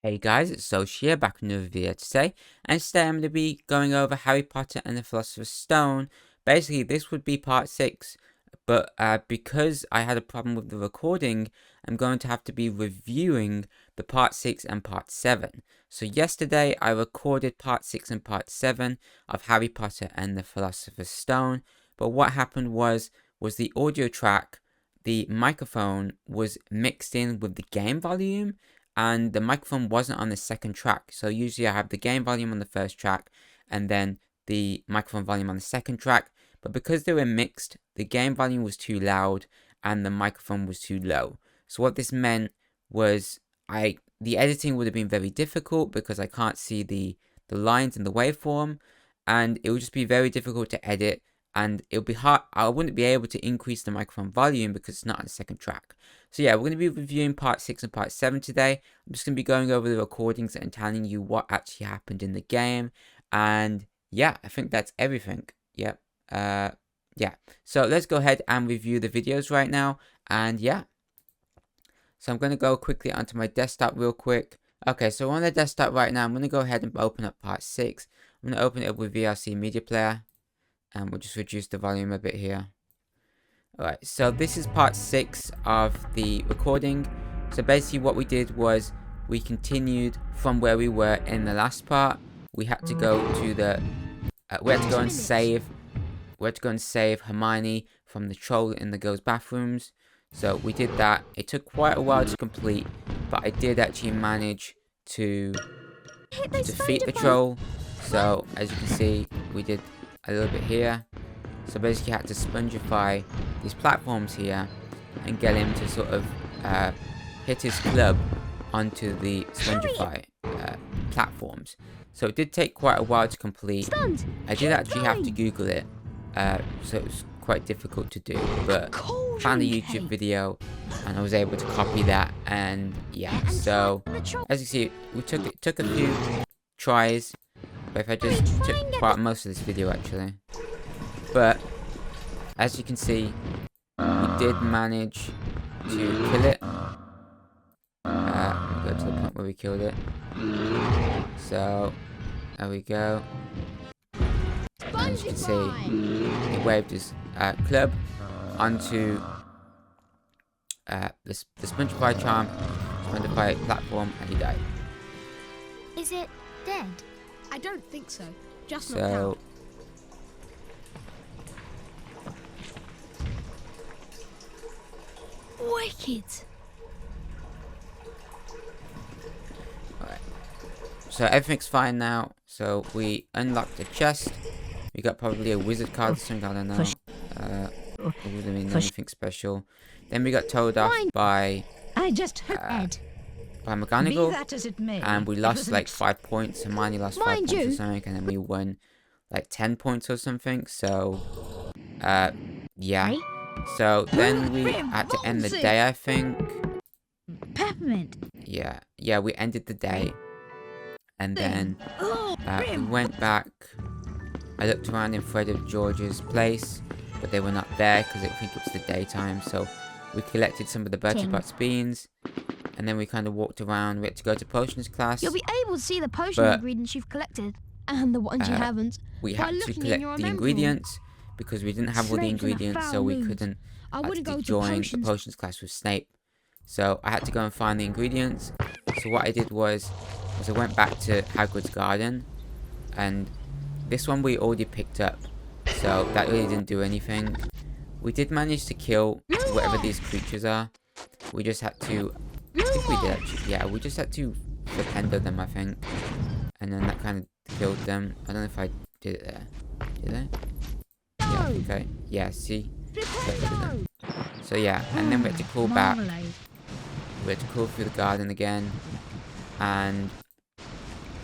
Hey guys, it's Zoshi here, back with another video today, and today I'm going to be going over Harry Potter and the Philosopher's Stone. Basically, this would be part 6, but because I had a problem with the recording, I'm going to have to be reviewing the part 6 and part 7. So yesterday, I recorded part 6 and part 7 of Harry Potter and the Philosopher's Stone, but what happened was the audio track, the microphone was mixed in with the game volume, and the microphone wasn't on the second track. So usually I have the game volume on the first track and then the microphone volume on the second track. But because they were mixed, the game volume was too loud and the microphone was too low. So what this meant was the editing would have been very difficult because I can't see the lines in the waveform, and it would just be very difficult to edit, and it would be hard. I wouldn't be able to increase the microphone volume because it's not on the second track. So yeah, we're going to be reviewing part 6 and part 7 today. I'm just going to be going over the recordings and telling you what actually happened in the game. And yeah, I think that's everything. Yep. Yeah. So let's go ahead and review the videos right now. And yeah. So I'm going to go quickly onto my desktop real quick. Okay, so on the desktop right now, I'm going to go ahead and open up part 6. I'm going to open it up with VLC Media Player. And we'll just reduce the volume a bit here. Alright, so this is part 6 of the recording. So basically what we did was we continued from where we were in the last part. We had to go to the we had to go and save Hermione from the troll in the girls' bathrooms. So we did that. It took quite a while to complete, but I did actually manage to defeat the troll. So as you can see, we did a little bit here. So basically I had to spongify these platforms here and get him to sort of hit his club onto the spongify platforms. So it did take quite a while to complete. I did actually have to Google it, so it was quite difficult to do, but found a YouTube video and I was able to copy that, and yeah. So as you see, we took a few tries, but if I just took part most of this video actually. But as you can see, we did manage to kill it. Go to the point where we killed it. So there we go. As you can see, he waved his club onto the Spongify charm, Spongify platform, and he died. Is it dead? I don't think so. Just not So wicked. alright. So everything's fine now. So we unlocked the chest. We got probably a wizard card or something, I don't know. It wouldn't mean anything special. Then we got told off by McGonagall, that as it may, and we lost like 5 points. Hermione lost 5 points or something, and then we won like 10 points or something. So yeah. So then we had to end the day, I think. Peppermint. Yeah, we ended the day. And then we went back. I looked around in Fred and George's place, but they were not there because I think it was the daytime. So we collected some of the Bertie beans, and then we kind of walked around. We had to go to potions class. You'll be able to see the potion ingredients you've collected and the ones you haven't. We had to collect the ingredients because we didn't have all the ingredients, so we couldn't actually join the potions class with Snape. So I had to go and find the ingredients. So what I did was I went back to Hagrid's garden, and this one we already picked up, so that really didn't do anything. We did manage to kill whatever these creatures are. We just had to, I think we did actually, yeah, we just had to flipendo them, I think, and then that kind of killed them. I don't know if I did it there. Did I? Yeah, okay. Yeah, see? So yeah, and then we had to crawl back. We had to crawl through the garden again, and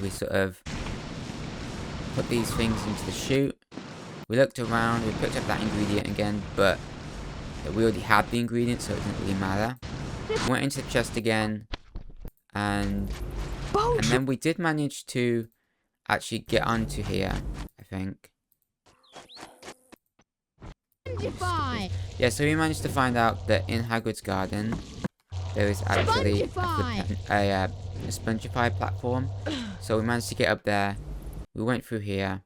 we sort of put these things into the chute. We looked around, we picked up that ingredient again, but we already had the ingredient, so it didn't really matter. We went into the chest again, and then we did manage to actually get onto here, I think. Yeah, so we managed to find out that in Hagrid's garden, there is actually Spongify! a Spongify platform. So we managed to get up there. We went through here.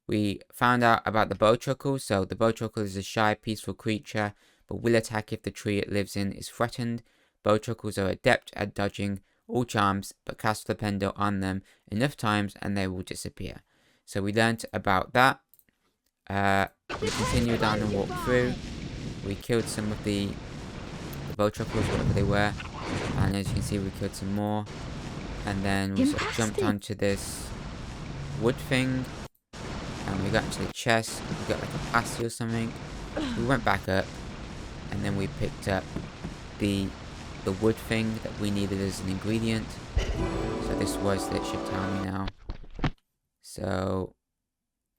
We found out about the bowtruckle. So the bowtruckle is a shy, peaceful creature, but will attack if the tree it lives in is threatened. Bowtruckles are adept at dodging all charms, but cast Flipendo on them enough times and they will disappear. So we learnt about that. We continued on and walked through. We killed some of the bowtruckles, whatever they were, and as you can see we killed some more. And then we sort of jumped onto this wood thing, and we got into the chest. We got like a pasty or something. We went back up, and then we picked up the wood thing that we needed as an ingredient. So this was that it should tell me now. So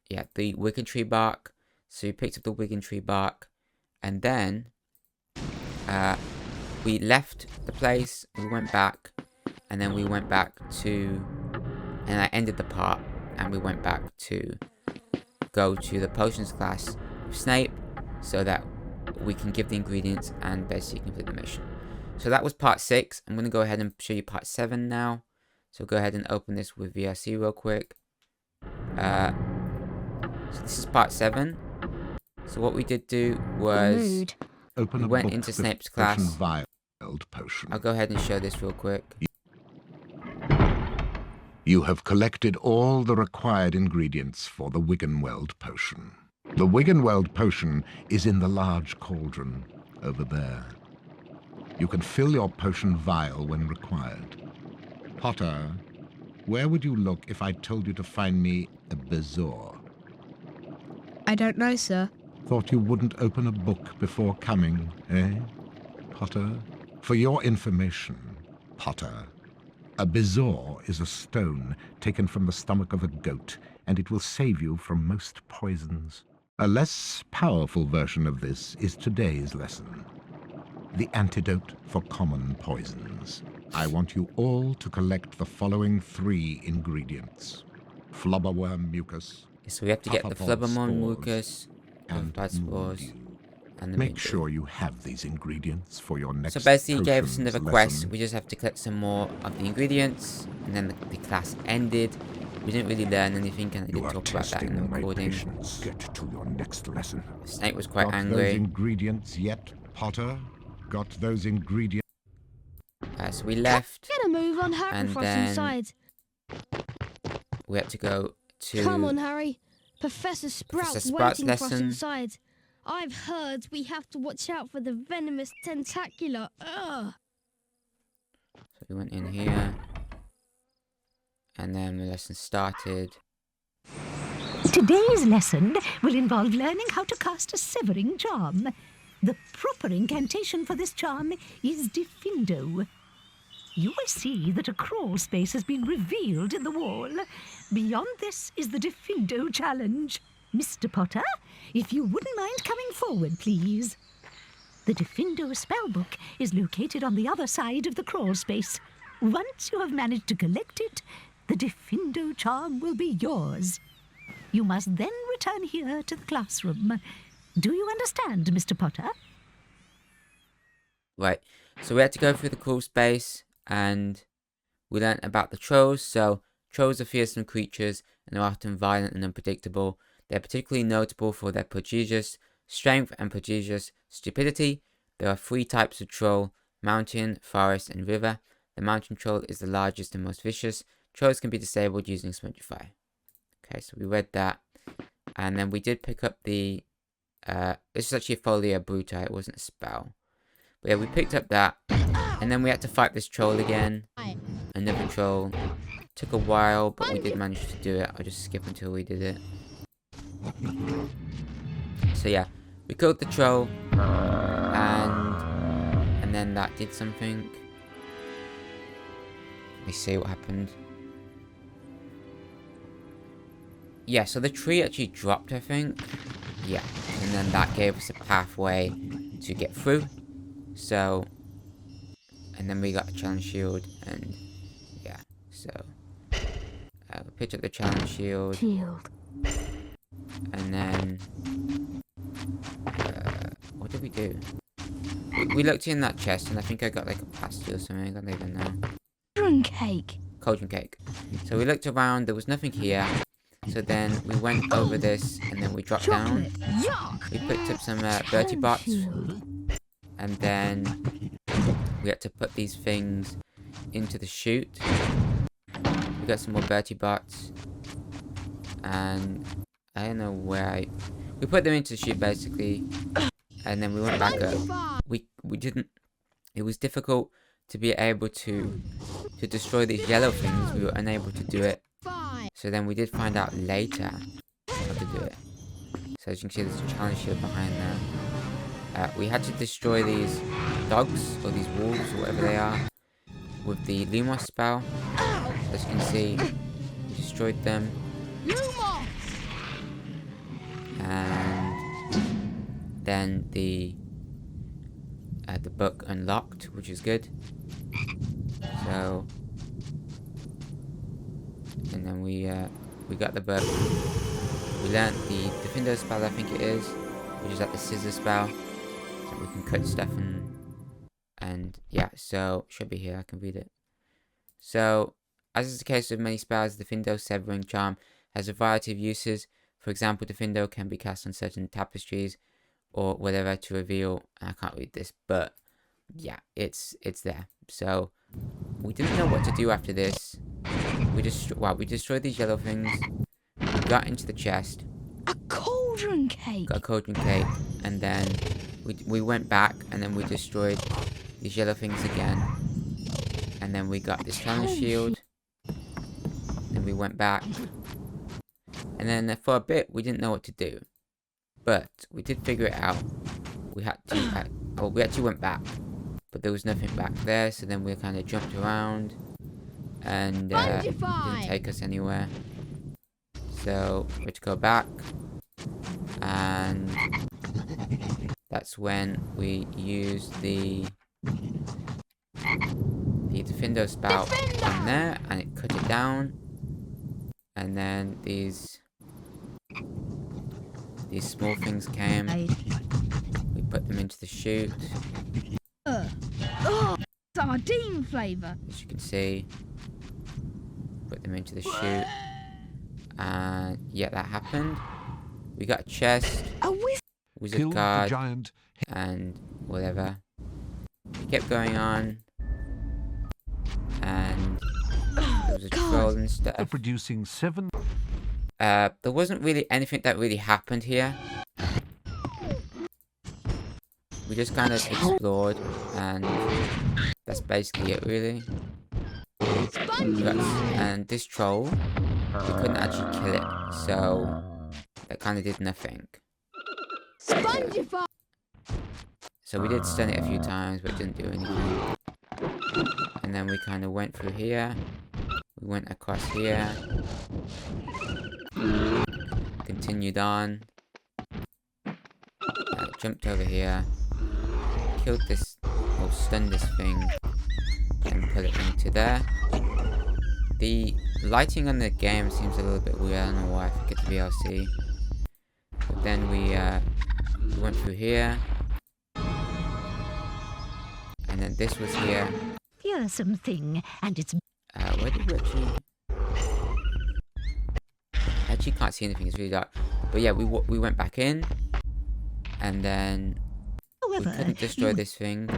yeah, the wiggen tree bark. So we picked up the wiggen tree bark, and then we left the place. We went back, and then we went back to, and I ended the part, and we went back to go to the potions class with Snape, so that we can give the ingredients and basically complete the mission. So that was part 6. I'm going to go ahead and show you part 7 now. So go ahead and open this with VRC real quick. So this is part 7. So what we did do was we went into Snape's class. I'll go ahead and show this real quick. You have collected all the required ingredients for the Wiggenweld potion. The Wiggenweld potion is in the large cauldron over there. You can fill your potion vial when required. Potter, where would you look if I told you to find me a bezoar? I don't know, sir. Thought you wouldn't open a book before coming, eh, Potter? For your information, Potter, a bezoar is a stone taken from the stomach of a goat, and it will save you from most poisons. A less powerful version of this is today's lesson. The antidote for common poisons. I want you all to collect the following 3 ingredients. Flubberworm mucus. So we have to get the flubberworm mucus, and blood spores, and the Make sure you have these ingredients for your next. So basically he gave us potions another quest. lesson. We just have to collect some more of the ingredients, and then the class ended. We didn't really learn anything, and I did talk about that in the recording. Get to your next lesson. Snape was quite Got angry. those ingredients yet, Potter? Got those ingredients? So we left, Get a move on, Harry. and Frost then inside. we had to go to... Come on, Harry. Professor Sprout's Sprout's waiting for us lesson. inside. I've heard we have to watch out for the venomous tentacular. Ugh. So we went in here, and then the lesson started. Today's lesson will involve learning how to cast a severing charm. The proper incantation for this charm is Diffindo. You will see that a crawl space has been revealed in the wall. Beyond this is the Diffindo challenge. Mr. Potter, if you wouldn't mind coming forward, please. The Diffindo spellbook is located on the other side of the crawl space. Once you have managed to collect it, the Diffindo charm will be yours. You must then return here to the classroom. Do you understand, Mr. Potter? Right, so we had to go through the crawl space, and we learnt about the trolls. So trolls are fearsome creatures, and are often violent and unpredictable. They're particularly notable for their prodigious strength and prodigious stupidity. There are 3 types of troll: mountain, forest, and river. The mountain troll is the largest and most vicious. Trolls can be disabled using Spongify. Okay, so we read that, and then we did pick up the this is actually a Folia Bruta, it wasn't a spell. But yeah, we picked up that, and then we had to fight this troll again. Another troll. Took a while, but we did manage to do it. I'll just skip until we did it. So yeah, we killed the troll, and then that did something. Let me see what happened. Yeah, so the tree actually dropped, I think. Yeah, and then that gave us a pathway to get through. So, and then we got a challenge shield, and yeah, so we picked up the challenge shield, and then what did we do? we looked in that chest, and I think I got like a pasty or something. I don't even know. Cauldron cake. Cauldron cake. So we looked around. There was nothing here. So then we went over this, and then we dropped down. Chocolate. Yuck. We picked up some Bertie Bots, and then we had to put these things into the chute. We got some more Bertie Bots, and I don't know where we put them into the chute basically, and then we went back up. We didn't. It was difficult to be able to destroy these yellow things. We were unable to do it. So then we did find out later how to do it. So as you can see, there's a challenge shield behind there. We had to destroy these dogs, or these wolves, or whatever they are, with the Lumos spell. As you can see, we destroyed them. And then the book unlocked, which is good. So, and then we got the book. We learnt the Defendo spell, I think it is, which is like the scissor spell, so we can cut stuff and yeah. So should be here. I can read it. So, as is the case with many spells, the Defendo Severing Charm has a variety of uses. For example, Defendo can be cast on certain tapestries or whatever to reveal. I can't read this, but yeah, it's there. So we didn't know what to do after this. We destroyed these yellow things. We got into the chest. A cauldron cake. Got a cauldron cake, and then we went back, and then we destroyed these yellow things again. And then we got this challenge shield. Then we went back. And then for a bit, we didn't know what to do. But we did figure it out. We had to, we actually went back. But there was nothing back there, so then we kind of jumped around. And it didn't take us anywhere. So we had to go back. And that's when we used the Defendo spell on there, and it cut it down. And then these small things came. We put them into the chute. Sardine flavour. As you can see, put them into the chute. And yeah, that happened. We got a chest, wizard card, giant. and whatever. We kept going on. And there was a troll and stuff. Producing 7. There wasn't really anything that really happened here. We just kind of explored, and that's basically it, really. And this troll, we couldn't actually kill it, so that kind of did nothing. So we did stun it a few times, but it didn't do anything. And then we kind of went through here. We went across here. Continued on. Jumped over here. Killed this, or stunned this thing. And put it into there. The lighting on the game seems a little bit weird. I don't know why. I think it's VLC. But then we went through here. And then this was here. Fearsome thing, and it's Where did we actually... I actually can't see anything, it's really dark. But yeah, we went back in. And then... however, we couldn't destroy this thing.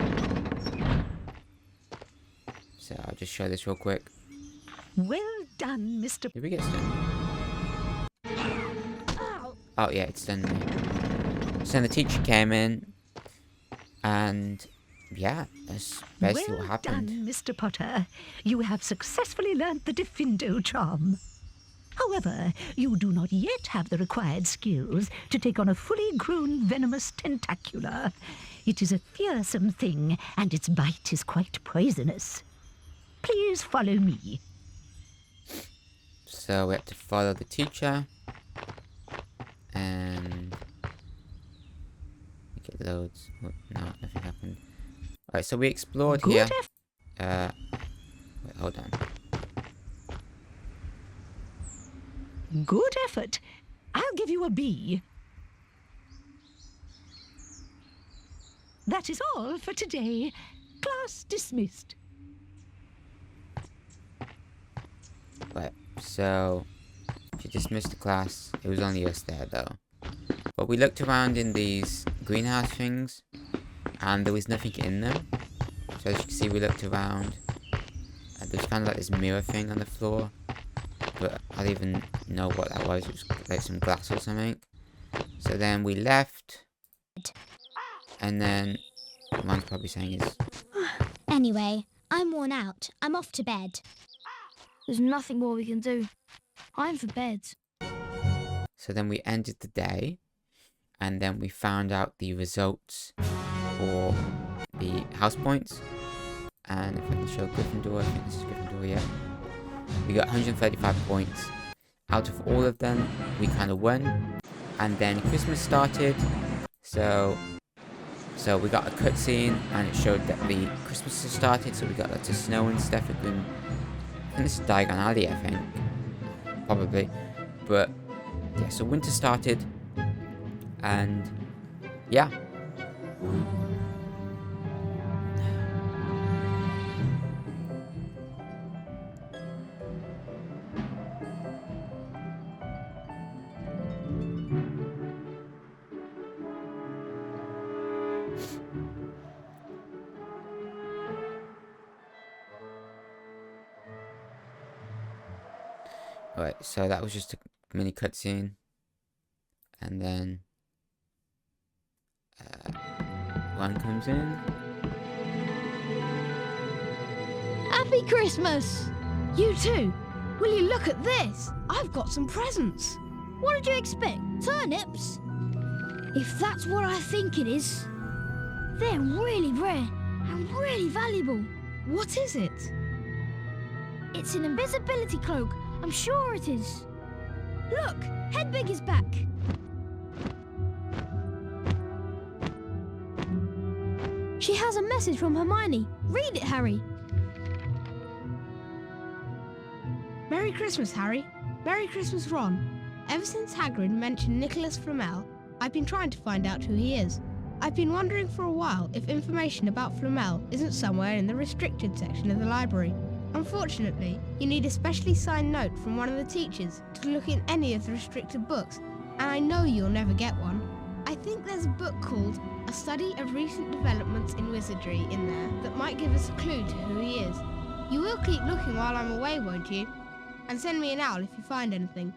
So I'll just show this real quick. Well done, Mr. Did we get stunned? Oh yeah, it stunned me. So then the teacher came in. And... yeah, that's basically what happened. Well done, Mr. Potter. You have successfully learnt the Defendo charm. However, you do not yet have the required skills to take on a fully grown venomous tentacula. It is a fearsome thing, and its bite is quite poisonous. Please follow me. So we have to follow the teacher. And... we get loads. Oh, no, nothing happened. Alright, so we explored here. Wait, hold on. Good effort. I'll give you a B. That is all for today. Class dismissed. Right, so she dismissed the class. It was only us there though. But we looked around in these greenhouse things, and there was nothing in them. So as you can see, we looked around. There's kind of like this mirror thing on the floor, but I don't even know what that was. It was like some glass or something. So then we left, and then Ron's probably saying is, Anyway, I'm worn out. I'm off to bed. There's nothing more we can do. I'm for bed. so then we ended the day, and then we found out the results for the house points. And if I can show Gryffindor, I think this is Gryffindor, yeah. We got 135 points. Out of all of them, we kind of won. And then Christmas started, so we got a cutscene, and it showed that the Christmas has started. So we got lots of snow and stuff. I think this is Diagon Alley, I think, probably. But yeah, so winter started, and yeah. Right, so that was just a mini cutscene, and then Ron comes in. Happy Christmas! You too. Will you look at this? I've got some presents. What did you expect? Turnips? If that's what I think it is, they're really rare and really valuable. What is it? It's an invisibility cloak. I'm sure it is. Look, Hedwig is back. She has a message from Hermione. Read it, Harry. Merry Christmas, Harry. Merry Christmas, Ron. Ever since Hagrid mentioned Nicholas Flamel, I've been trying to find out who he is. I've been wondering for a while if information about Flamel isn't somewhere in the restricted section of the library. Unfortunately, you need a specially signed note from one of the teachers to look in any of the restricted books, and I know you'll never get one. I think there's a book called A Study of Recent Developments in Wizardry in there that might give us a clue to who he is. You will keep looking while I'm away, won't you? And send me an owl if you find anything.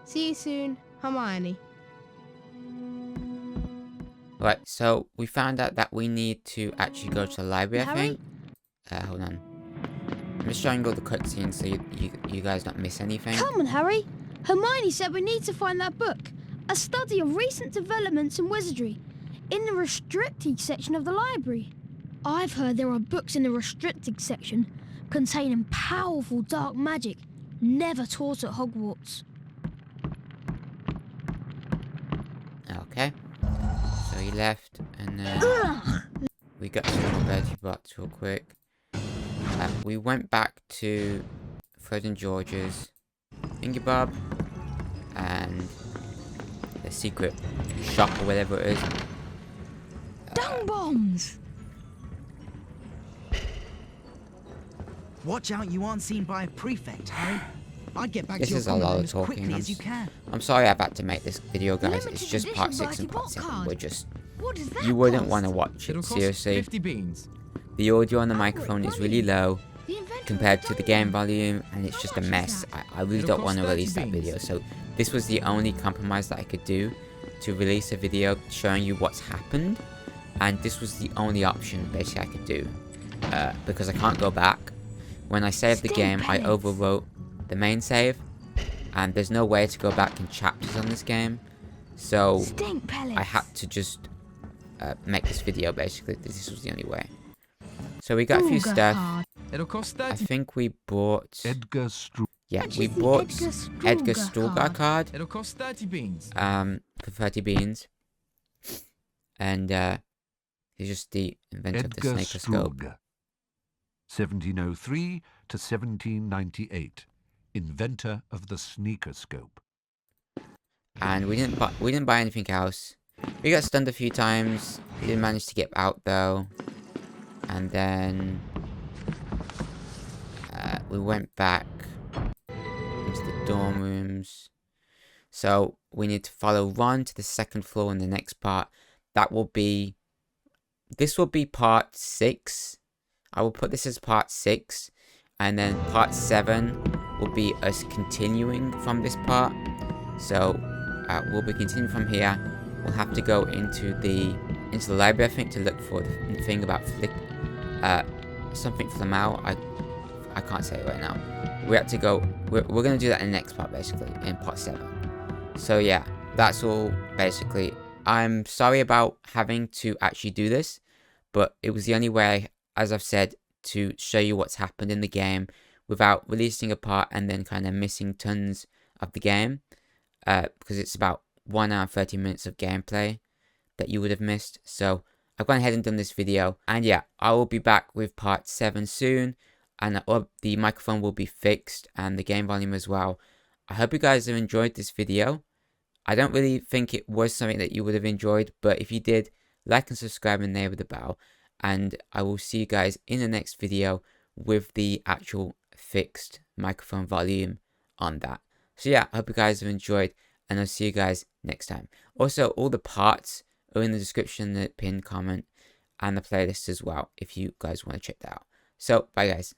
See you soon, Hermione. Right, so we found out that we need to actually go to the library, I think. Hold on. I'm just showing all the cutscenes so you guys don't miss anything. Come on, Harry. Hermione said we need to find that book. A study of recent developments in wizardry. In the restricted section of the library. I've heard there are books in the restricted section containing powerful dark magic never taught at Hogwarts. Okay. So he left, and then we got some more Bertie Bots real quick. We went back to Fred and George's Ingeborg and the secret shop or whatever it is. Dung bombs! Watch out you aren't seen by a prefect, Harry. I'd get back This to your is a lot of as talking. quickly as you can. I'm sorry I've had to make this video, guys. Limited It's just edition part 6 and Bertie part Bot 7. card. We're just... What does that You wouldn't cost? want to watch It'll it, cost seriously. 50 beans. The audio on the microphone is really low The inventor compared of to the dung game bomb. volume, and it's How just a much is mess. that? I really It'll don't cost want to 30 release that beans. video, so this was the only compromise that I could do to release a video showing you what's happened, and this was the only option basically I could do, because I can't go back. When I saved the Stink game, I pellets. overwrote the main save, and there's no way to go back in chapters on this game, so Stink pellets. I had to just make this video basically. This was the only way. So we got a few Ooga stuff. hard. It'll cost I 30. think we bought... Edgar Stru... Yeah, Which we is the bought Edgar Edgar Stroger Stroger card. It'll cost 30 beans. For 30 beans. And he's just the inventor of the Edgar snakoscope. Strug, 1703 to 1798, inventor of the sneakoscope. And we didn't buy anything else. We got stunned a few times, We did manage to get out though. And then we went back into the dorm rooms. So we need to follow Ron to the second floor in the next part. This will be part 6. I will put this as part 6. And then part 7 will be us continuing from this part. So we'll be continuing from here. We'll have to go into the library, I think, to look for the thing about something Flamel. I can't say it right now. We have to go. We're gonna do that in the next part, basically, in part 7. So yeah, that's all basically. I'm sorry about having to actually do this, but it was the only way, as I've said, to show you what's happened in the game without releasing a part and then kind of missing tons of the game, because it's about 1 hour and 30 minutes of gameplay that you would have missed. So I've gone ahead and done this video, and yeah, I will be back with part 7 soon, and the microphone will be fixed and the game volume as well. I hope you guys have enjoyed this video. I don't really think it was something that you would have enjoyed, but if you did, like and subscribe and enable the bell, and I will see you guys in the next video with the actual fixed microphone volume on that. So yeah, I hope you guys have enjoyed, and I'll see you guys next time. Also, all the parts are in the description, the pinned comment, and the playlist as well, if you guys want to check that out. So, bye guys.